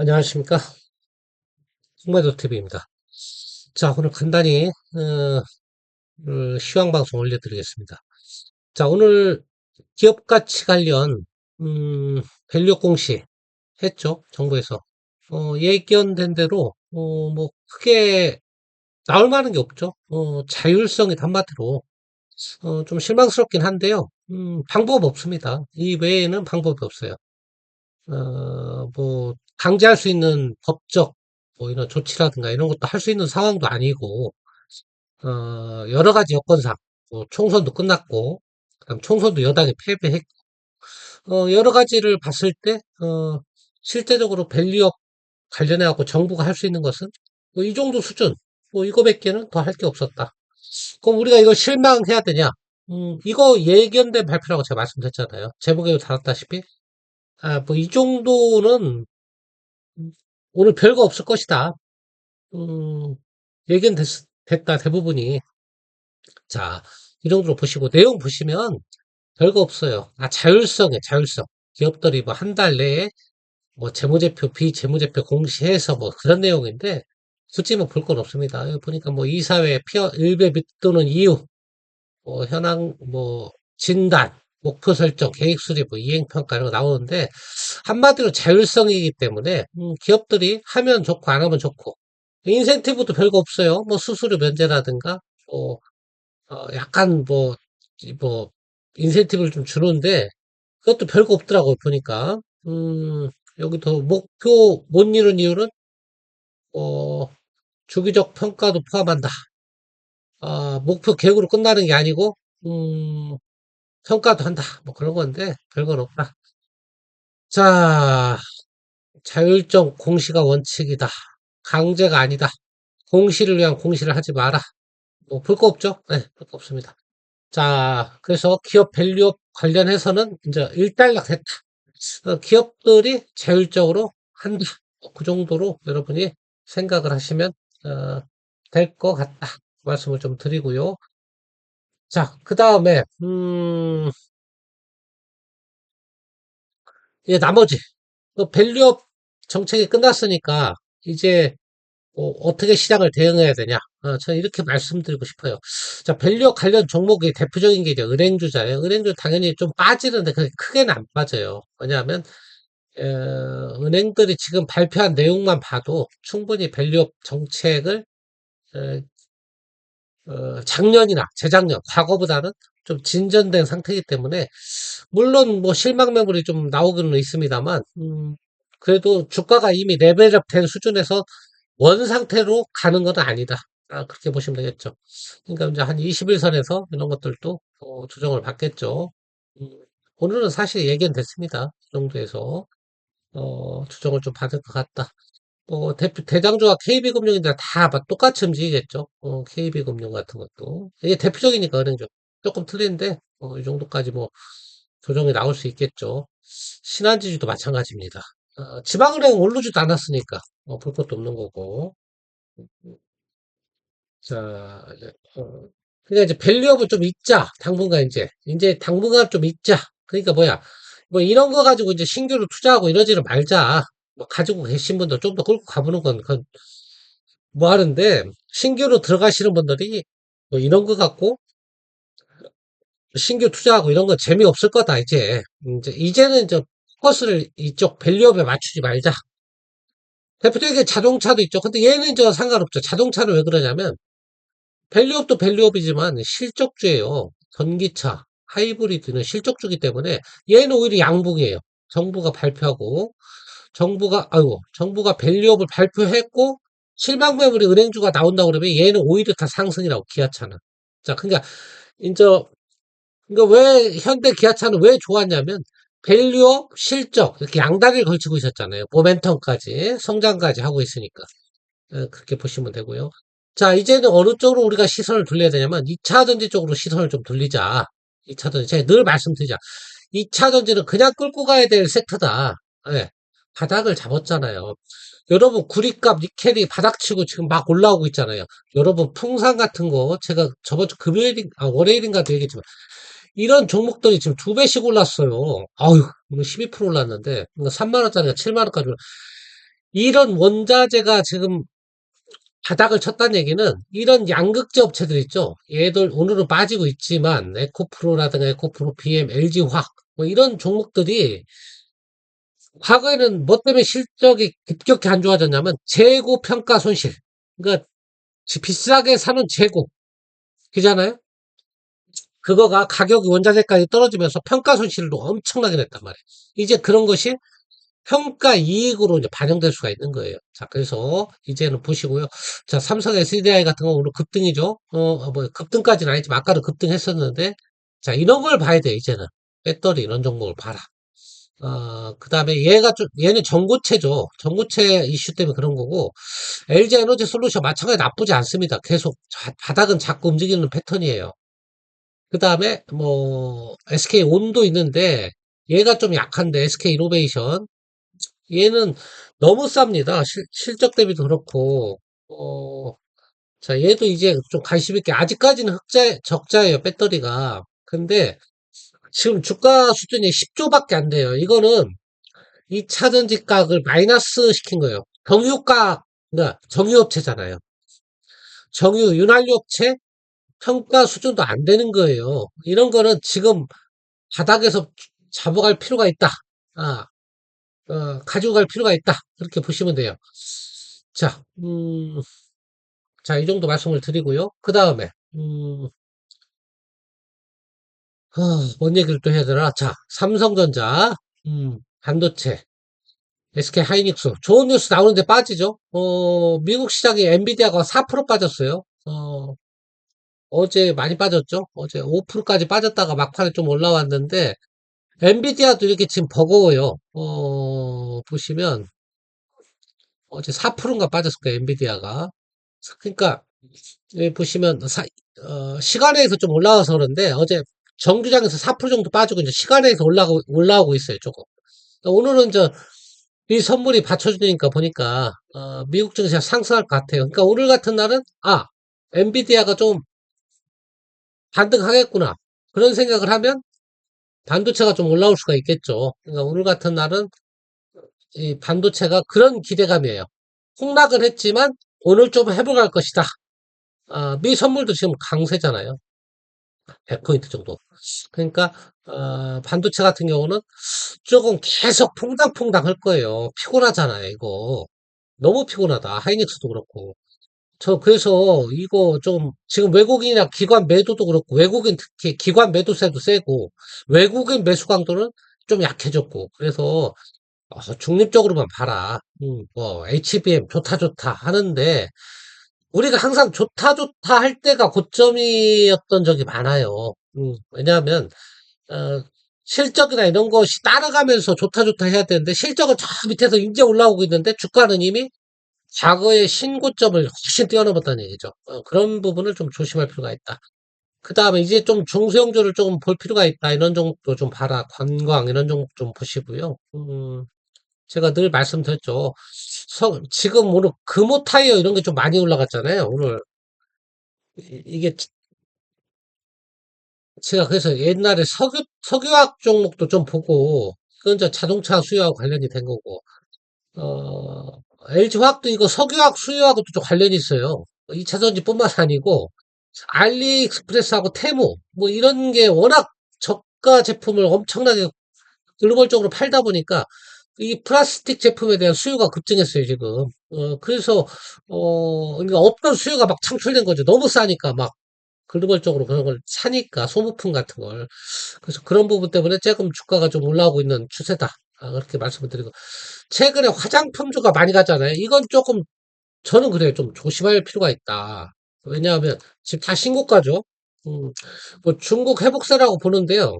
안녕하십니까. 홍매도 TV입니다. 자, 오늘 간단히, 시황 방송 올려드리겠습니다. 자, 오늘 기업 가치 관련, 밸류 공시 했죠. 정부에서. 예견된 대로, 뭐, 크게 나올 만한 게 없죠. 자율성이 한마디로, 좀 실망스럽긴 한데요. 방법 없습니다. 이 외에는 방법이 없어요. 뭐, 강제할 수 있는 법적, 뭐, 이런 조치라든가 이런 것도 할 수 있는 상황도 아니고, 여러 가지 여건상, 뭐 총선도 끝났고, 그다음 총선도 여당이 패배했고, 여러 가지를 봤을 때, 실제적으로 밸류업 관련해갖고 정부가 할 수 있는 것은, 뭐, 이 정도 수준, 뭐, 이거밖에는 더 할 게 없었다. 그럼 우리가 이거 실망해야 되냐? 이거 예견된 발표라고 제가 말씀드렸잖아요. 제목에도 달았다시피, 뭐, 이 정도는 오늘 별거 없을 것이다. 음, 예견 됐다, 대부분이. 자, 이 정도로 보시고, 내용 보시면 별거 없어요. 자율성이에요, 자율성. 기업들이 뭐 한 달 내에 뭐 재무제표, 비재무제표 공시해서 뭐 그런 내용인데, 굳이 뭐 볼 건 없습니다. 여기 보니까 뭐 이사회 일배 및 또는 이유, 뭐 현황, 뭐 진단, 목표 설정, 계획 수립, 뭐 이행평가 이런 거 나오는데, 한마디로 자율성이기 때문에, 기업들이 하면 좋고 안 하면 좋고, 인센티브도 별거 없어요. 뭐 수수료 면제라든가, 뭐 약간 뭐, 인센티브를 좀 주는데, 그것도 별거 없더라고요, 보니까. 여기 더, 목표 못 이룬 이유는, 어, 주기적 평가도 포함한다. 목표 계획으로 끝나는 게 아니고, 평가도 한다. 뭐 그런 건데, 별건 없다. 자, 자율적 공시가 원칙이다. 강제가 아니다. 공시를 위한 공시를 하지 마라. 뭐, 볼 거 없죠? 네, 볼 거 없습니다. 자, 그래서 기업 밸류업 관련해서는 이제 일단락했다. 기업들이 자율적으로 한다. 그 정도로 여러분이 생각을 하시면 될 것 같다. 말씀을 좀 드리고요. 자, 그 다음에 이제 나머지 밸류업 정책이 끝났으니까 이제 어떻게 시장을 대응해야 되냐? 저는 이렇게 말씀드리고 싶어요. 자, 밸류업 관련 종목의 대표적인 게 이제 은행주잖아요. 은행주 당연히 좀 빠지는데 그게 크게는 안 빠져요. 왜냐하면 은행들이 지금 발표한 내용만 봐도 충분히 밸류업 정책을 에, 작년이나 재작년, 과거보다는 좀 진전된 상태이기 때문에 물론 뭐 실망 매물이 좀 나오고는 있습니다만 그래도 주가가 이미 레벨업 된 수준에서 원 상태로 가는 건 아니다. 그렇게 보시면 되겠죠. 그러니까 이제 한 21선에서 이런 것들도 조정을 받겠죠. 음, 오늘은 사실 예견됐습니다. 그 정도에서 조정을 좀 받을 것 같다. 대장주가 KB금융인데 다 똑같이 움직이겠죠. KB금융 같은 것도. 이게 대표적이니까 은행죠. 조금 틀린데, 이 정도까지 뭐, 조정이 나올 수 있겠죠. 신한지주도 마찬가지입니다. 지방은행은 오르지도 않았으니까, 볼 것도 없는 거고. 자, 그러니까 이제 밸류업을 좀 잊자. 당분간 이제 당분간 좀 잊자. 그러니까 뭐야. 뭐 이런 거 가지고 이제 신규로 투자하고 이러지를 말자. 뭐 가지고 계신 분들 좀 더 끌고 가보는 건, 그건 뭐 하는데, 신규로 들어가시는 분들이 뭐 이런 거 갖고 신규 투자하고 이런 건 재미없을 거다, 이제. 이제는 저 포커스를 이쪽 밸류업에 맞추지 말자. 대표적인 게 자동차도 있죠. 근데 얘는 저 상관없죠. 자동차는 왜 그러냐면, 밸류업도 밸류업이지만 실적주예요. 전기차, 하이브리드는 실적주기 때문에 얘는 오히려 양봉이에요. 정부가 발표하고, 정부가 밸류업을 발표했고, 실망 매물이 은행주가 나온다고 그러면 얘는 오히려 다 상승이라고, 기아차는. 자, 그러니까, 이제, 그러니까 왜, 현대 기아차는 왜 좋았냐면, 밸류업, 실적, 이렇게 양다리를 걸치고 있었잖아요. 모멘텀까지, 성장까지 하고 있으니까. 그렇게 보시면 되고요. 자, 이제는 어느 쪽으로 우리가 시선을 돌려야 되냐면, 2차 전지 쪽으로 시선을 좀 돌리자. 2차 전지. 제가 늘 말씀드리자. 2차 전지는 그냥 끌고 가야 될 섹터다. 예. 바닥을 잡았잖아요. 여러분, 구리값, 니켈이 바닥치고 지금 막 올라오고 있잖아요. 여러분, 풍산 같은 거, 제가 저번 주 월요일인가도 얘기했지만, 이런 종목들이 지금 두 배씩 올랐어요. 아유, 오늘 12% 올랐는데, 3만원짜리가 7만원까지 올랐 이런 원자재가 지금 바닥을 쳤다는 얘기는 이런 양극재 업체들 있죠. 얘들 오늘은 빠지고 있지만 에코프로라든가 에코프로, BM, LG화학 뭐 이런 종목들이 과거에는 뭐 때문에 실적이 급격히 안 좋아졌냐면 재고 평가 손실. 그러니까 비싸게 사는 재고 그잖아요. 그거가 가격이 원자재까지 떨어지면서 평가 손실도 엄청나게 냈단 말이에요. 이제 그런 것이 평가 이익으로 이제 반영될 수가 있는 거예요. 자, 그래서 이제는 보시고요. 자, 삼성 SDI 같은 거 오늘 급등이죠. 뭐 급등까지는 아니지만 아까도 급등했었는데, 자, 이런 걸 봐야 돼, 이제는. 배터리 이런 종목을 봐라. 그 다음에 얘는 전고체죠. 전고체 이슈 때문에 그런 거고, LG 에너지 솔루션 마찬가지 나쁘지 않습니다. 계속 바닥은 자꾸 움직이는 패턴이에요. 그 다음에 뭐, SK 온도 있는데, 얘가 좀 약한데, SK 이노베이션. 얘는 너무 쌉니다. 실적 대비도 그렇고, 자, 얘도 이제 좀 관심 있게, 아직까지는 적자예요, 배터리가. 근데 지금 주가 수준이 10조밖에 안 돼요. 이거는 2차 전지 가격을 마이너스 시킨 거예요. 정유가, 그러니까 정유업체잖아요. 정유, 윤활유 업체 평가 수준도 안 되는 거예요. 이런 거는 지금 바닥에서 잡아갈 필요가 있다. 아, 가지고 갈 필요가 있다. 그렇게 보시면 돼요. 자, 자, 이 정도 말씀을 드리고요. 그 다음에, 뭔 얘기를 또 해야 되나? 자, 삼성전자, 반도체, SK 하이닉스. 좋은 뉴스 나오는데 빠지죠? 미국 시장에 엔비디아가 4% 빠졌어요. 어제 많이 빠졌죠? 어제 5%까지 빠졌다가 막판에 좀 올라왔는데, 엔비디아도 이렇게 지금 버거워요. 보시면, 어제 4%인가 빠졌을 거예요, 엔비디아가. 그러니까, 여기 보시면 시간에서 좀 올라와서 그런데 어제 정규장에서 4% 정도 빠지고 이제 시간에서 올라오고 있어요, 조금. 그러니까 오늘은 이 선물이 받쳐주니까 보니까 미국 증시가 상승할 것 같아요. 그러니까 오늘 같은 날은 엔비디아가 좀 반등하겠구나 그런 생각을 하면 반도체가 좀 올라올 수가 있겠죠. 그러니까 오늘 같은 날은 이 반도체가 그런 기대감이에요. 폭락은 했지만 오늘 좀 회복할 것이다. 미 선물도 지금 강세잖아요. 100포인트 정도. 그러니까 반도체 같은 경우는 조금 계속 퐁당퐁당 할 거예요. 피곤하잖아요, 이거. 너무 피곤하다. 하이닉스도 그렇고. 그래서 이거 좀 지금 외국인이나 기관 매도도 그렇고 외국인 특히 기관 매도세도 세고 외국인 매수 강도는 좀 약해졌고 그래서 중립적으로만 봐라. 뭐 HBM 좋다 좋다 하는데 우리가 항상 좋다 좋다 할 때가 고점이었던 적이 많아요. 왜냐하면 어, 실적이나 이런 것이 따라가면서 좋다 좋다 해야 되는데 실적은 저 밑에서 이제 올라오고 있는데 주가는 이미 과거의 신고점을 훨씬 뛰어넘었다는 얘기죠. 그런 부분을 좀 조심할 필요가 있다. 그 다음에 이제 좀 중소형주를 조금 볼 필요가 있다. 이런 종목도 좀 봐라. 관광 이런 종목 좀 보시고요. 제가 늘 말씀드렸죠. 지금 오늘 금호 타이어 이런 게 좀 많이 올라갔잖아요. 오늘 이게 제가 그래서 옛날에 석유화학 종목도 좀 보고 그건 이제 자동차 수요하고 관련이 된 거고 LG화학도 이거 석유화학 수요하고도 좀 관련이 있어요. 2차 전지뿐만 아니고 알리익스프레스하고 테무 뭐 이런 게 워낙 저가 제품을 엄청나게 글로벌적으로 팔다 보니까 이 플라스틱 제품에 대한 수요가 급증했어요, 지금. 그래서 그러니까 없던 수요가 막 창출된 거죠. 너무 싸니까 막 글로벌적으로 그런 걸 사니까 소모품 같은 걸. 그래서 그런 부분 때문에 조금 주가가 좀 올라오고 있는 추세다. 그렇게 말씀을 드리고. 최근에 화장품주가 많이 갔잖아요. 이건 조금 저는 그래요. 좀 조심할 필요가 있다. 왜냐하면 지금 다 신고가죠. 음, 뭐 중국 회복세라고 보는데요.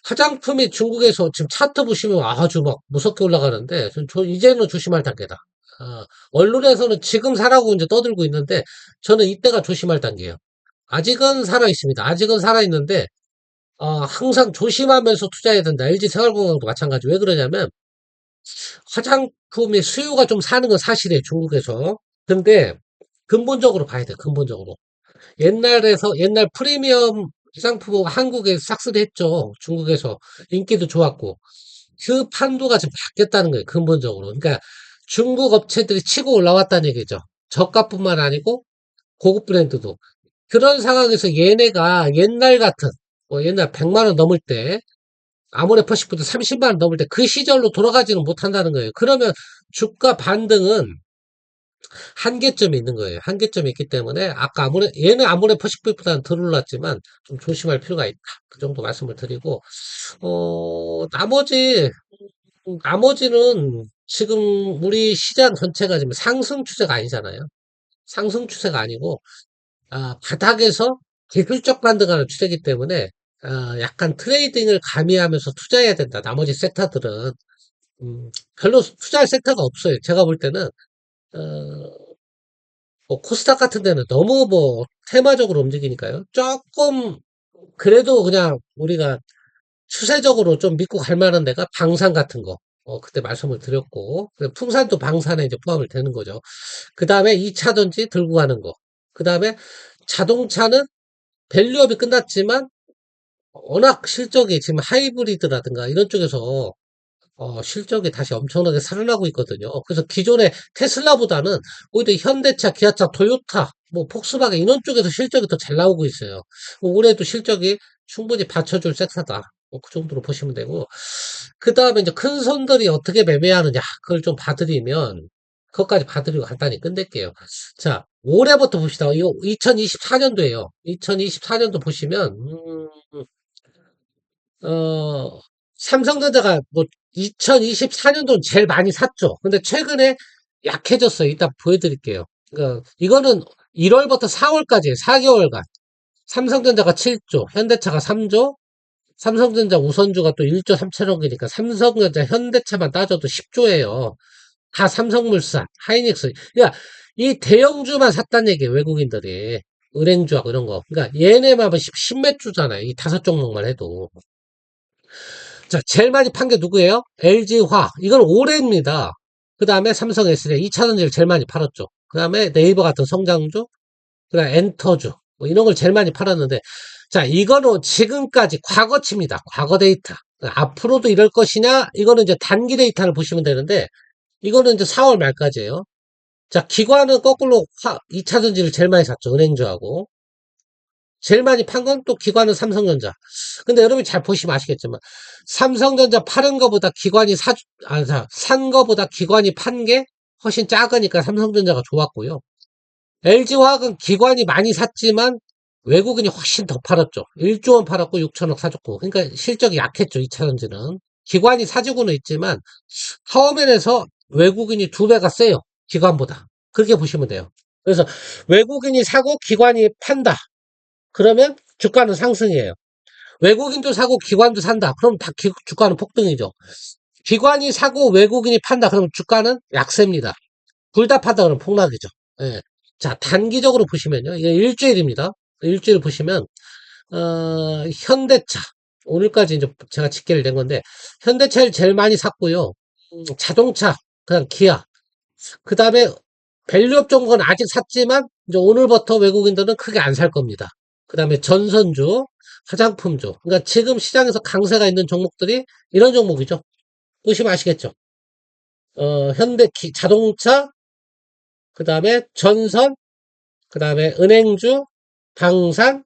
화장품이 중국에서 지금 차트 보시면 아주 막 무섭게 올라가는데 이제는 조심할 단계다. 언론에서는 지금 사라고 이제 떠들고 있는데 저는 이때가 조심할 단계예요. 아직은 살아 있습니다. 아직은 살아 있는데 항상 조심하면서 투자해야 된다. LG 생활건강도 마찬가지. 왜 그러냐면 화장품의 수요가 좀 사는 건 사실이에요. 중국에서. 근데 근본적으로 봐야 돼. 근본적으로. 옛날 프리미엄 화장품 한국에 싹쓸이 했죠. 중국에서 인기도 좋았고 그 판도가 지금 바뀌었다는 거예요. 근본적으로. 그러니까 중국 업체들이 치고 올라왔다는 얘기죠. 저가뿐만 아니고 고급 브랜드도. 그런 상황에서 얘네가 옛날 같은, 옛날 100만 원 넘을 때, 아모레퍼시프도 30만 원 넘을 때 그 시절로 돌아가지는 못한다는 거예요. 그러면 주가 반등은 한계점이 있는 거예요. 한계점이 있기 때문에 아까 얘는 아모레퍼시프보다는 덜 올랐지만 좀 조심할 필요가 있다. 그 정도 말씀을 드리고, 나머지는 지금 우리 시장 전체가 지금 상승 추세가 아니잖아요. 상승 추세가 아니고, 바닥에서 기술적 반등하는 추세이기 때문에, 약간 트레이딩을 가미하면서 투자해야 된다. 나머지 섹터들은, 별로 투자할 섹터가 없어요. 제가 볼 때는, 코스닥 같은 데는 너무 테마적으로 움직이니까요. 조금, 그래도 그냥 우리가 추세적으로 좀 믿고 갈 만한 데가 방산 같은 거. 그때 말씀을 드렸고, 풍산도 방산에 이제 포함이 되는 거죠. 그 다음에 2차전지 들고 가는 거. 그 다음에 자동차는 밸류업이 끝났지만 워낙 실적이 지금 하이브리드라든가 이런 쪽에서 실적이 다시 엄청나게 살아나고 있거든요. 그래서 기존의 테슬라보다는 오히려 현대차, 기아차, 토요타, 폭스바겐 이런 쪽에서 실적이 더 잘 나오고 있어요. 올해도 실적이 충분히 받쳐줄 섹터다. 그 정도로 보시면 되고. 그 다음에 이제 큰 손들이 어떻게 매매하느냐. 그걸 좀 봐드리면, 그것까지 봐드리고 간단히 끝낼게요. 자, 올해부터 봅시다. 이거 2024년도에요. 2024년도 보시면, 어, 삼성전자가 2024년도는 제일 많이 샀죠. 근데 최근에 약해졌어요. 이따 보여드릴게요. 이거는 1월부터 4월까지 4개월간 삼성전자가 7조, 현대차가 3조, 삼성전자 우선주가 또 1조 3천억이니까 삼성전자, 현대차만 따져도 10조예요. 다 삼성물산, 하이닉스. 그러니까 이 대형주만 샀단 얘기예요. 외국인들이. 은행주하고 이런 거. 그러니까 얘네만 10몇 주잖아요. 이 다섯 종목만 해도. 자, 제일 많이 판 게 누구예요? LG화. 이건 올해입니다. 그 다음에 삼성 SDI. 2차전지를 제일 많이 팔았죠. 그 다음에 네이버 같은 성장주. 그 다음에 엔터주. 이런 걸 제일 많이 팔았는데. 자, 이거는 지금까지 과거치입니다. 과거 데이터. 앞으로도 이럴 것이냐? 이거는 이제 단기 데이터를 보시면 되는데, 이거는 이제 4월 말까지예요. 자, 기관은 거꾸로 2차전지를 제일 많이 샀죠. 은행주하고. 제일 많이 판 건 또 기관은 삼성전자. 근데 여러분이 잘 보시면 아시겠지만, 삼성전자 파는 거보다 산 거보다 기관이 판 게 훨씬 작으니까 삼성전자가 좋았고요. LG화학은 기관이 많이 샀지만 외국인이 훨씬 더 팔았죠. 1조 원 팔았고 6천억 사줬고. 그러니까 실적이 약했죠. 2차전지는. 기관이 사주고는 있지만 처음에서 외국인이 두 배가 세요. 기관보다. 그렇게 보시면 돼요. 그래서 외국인이 사고 기관이 판다. 그러면 주가는 상승이에요. 외국인도 사고 기관도 산다. 그럼 다 주가는 폭등이죠. 기관이 사고 외국인이 판다. 그러면 주가는 약세입니다. 둘 다 판다. 그러면 폭락이죠. 예. 자, 단기적으로 보시면요. 이게 일주일입니다. 일주일 보시면, 현대차. 오늘까지 이제 제가 집계를 낸 건데, 현대차를 제일 많이 샀고요. 자동차, 그냥 기아. 그 다음에 밸류업 종목은 아직 샀지만, 이제 오늘부터 외국인들은 크게 안 살 겁니다. 그 다음에 전선주, 화장품주. 그러니까 지금 시장에서 강세가 있는 종목들이 이런 종목이죠. 보시면 아시겠죠? 자동차, 그 다음에 전선, 그 다음에 은행주, 방산,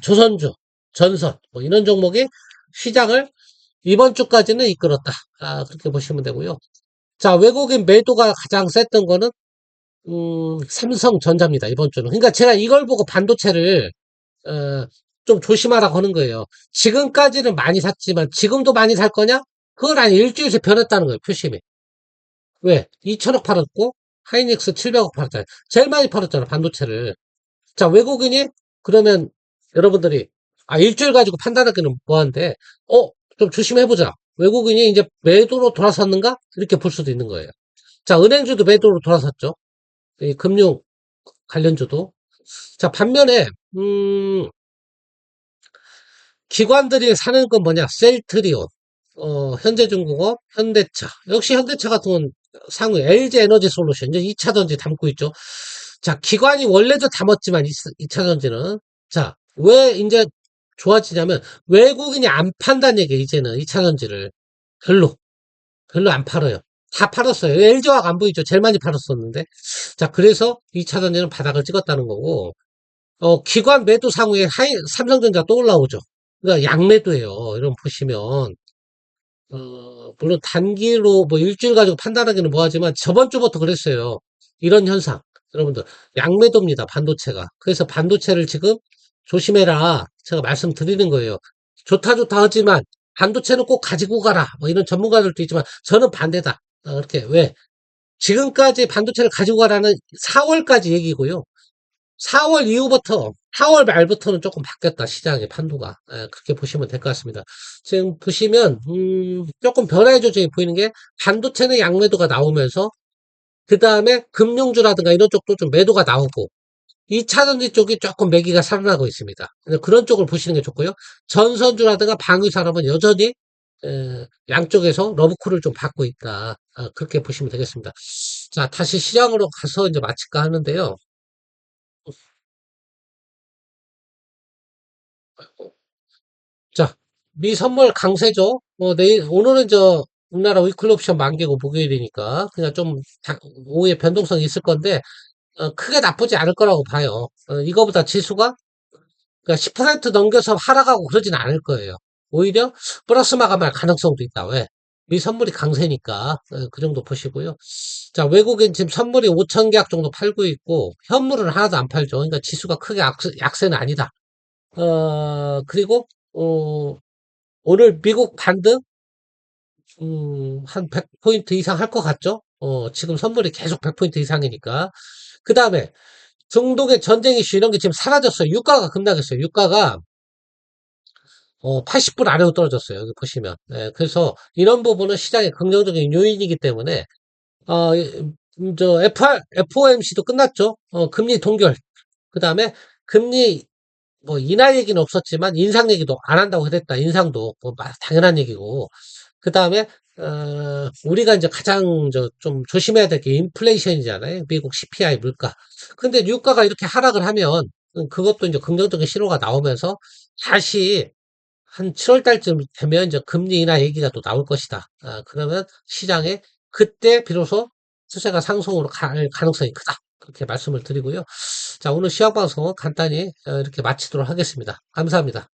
조선주, 전선, 이런 종목이 시장을 이번 주까지는 이끌었다. 그렇게 보시면 되고요. 자, 외국인 매도가 가장 셌던 거는, 삼성전자입니다. 이번 주는. 그러니까 제가 이걸 보고 반도체를, 어, 좀 조심하라고 하는 거예요. 지금까지는 많이 샀지만 지금도 많이 살 거냐? 그건 아니 일주일째 변했다는 거예요. 표심이. 왜? 2천억 팔았고 하이닉스 700억 팔았잖아요. 제일 많이 팔았잖아 반도체를. 자 외국인이 그러면 여러분들이 일주일 가지고 판단하기는 뭐한데 좀 조심해보자. 외국인이 이제 매도로 돌아섰는가? 이렇게 볼 수도 있는 거예요. 자 은행주도 매도로 돌아섰죠. 이 금융 관련주도. 자 반면에 기관들이 사는 건 뭐냐? 셀트리온, 현대중공업, 현대차. 역시 현대차 같은 건 상위, LG 에너지 솔루션, 이제 2차전지 담고 있죠. 자, 기관이 원래도 담았지만 2차전지는. 자, 왜 이제 좋아지냐면 외국인이 안 판다는 얘기예요, 이제는 2차전지를. 별로 안 팔아요. 다 팔았어요. LG화학 안 보이죠? 제일 많이 팔았었는데. 자, 그래서 2차 전지는 바닥을 찍었다는 거고, 기관 매도 상후에 삼성전자 또 올라오죠. 그러니까 양매도예요. 이런 보시면, 물론 단기로 뭐 일주일 가지고 판단하기는 뭐하지만 저번 주부터 그랬어요. 이런 현상. 여러분들, 양매도입니다. 반도체가. 그래서 반도체를 지금 조심해라. 제가 말씀드리는 거예요. 좋다, 좋다 하지만 반도체는 꼭 가지고 가라. 뭐 이런 전문가들도 있지만 저는 반대다. 이렇게, 왜? 지금까지 반도체를 가지고 가라는 4월까지 얘기고요. 4월 이후부터 4월 말부터는 조금 바뀌었다 시장의 판도가. 그렇게 보시면 될 것 같습니다. 지금 보시면 조금 변화의 조짐이 보이는 게 반도체는 양매도가 나오면서 그 다음에 금융주라든가 이런 쪽도 좀 매도가 나오고 2차전지 쪽이 조금 매기가 살아나고 있습니다. 그런 쪽을 보시는 게 좋고요. 전선주라든가 방위산업은 여전히 양쪽에서 러브콜을 좀 받고 있다. 그렇게 보시면 되겠습니다. 자, 다시 시장으로 가서 이제 마칠까 하는데요. 자, 미 선물 강세죠. 오늘은 우리나라 위클 옵션 만기고 목요일이니까 그냥 좀 오후에 변동성이 있을 건데 크게 나쁘지 않을 거라고 봐요. 이거보다 지수가 그러니까 10% 넘겨서 하락하고 그러진 않을 거예요. 오히려 플러스 마감할 가능성도 있다. 왜? 미 선물이 강세니까 그 정도 보시고요. 자, 외국인 지금 선물이 5천 계약 정도 팔고 있고 현물은 하나도 안 팔죠. 그러니까 지수가 크게 약세는 아니다. 그리고 오늘 미국 반등 한 100포인트 이상 할 것 같죠? 지금 선물이 계속 100포인트 이상이니까. 그 다음에 중동의 전쟁 이슈 이런 게 지금 사라졌어요. 유가가 급락했어요. 유가가 80불 아래로 떨어졌어요. 여기 보시면. 그래서 이런 부분은 시장의 긍정적인 요인이기 때문에 FOMC도 끝났죠. 금리 동결. 그 다음에 금리 뭐 인하 얘기는 없었지만 인상 얘기도 안 한다고 그랬다. 인상도 뭐 당연한 얘기고. 그 다음에 우리가 이제 가장 좀 조심해야 될 게 인플레이션이잖아요. 미국 CPI 물가. 근데 유가가 이렇게 하락을 하면 그것도 이제 긍정적인 신호가 나오면서 다시 한 7월 달쯤 되면 이제 금리 인하 얘기가 또 나올 것이다. 그러면 시장에 그때 비로소 추세가 상승으로 갈 가능성이 크다. 그렇게 말씀을 드리고요. 자, 오늘 시황 방송은 간단히 이렇게 마치도록 하겠습니다. 감사합니다.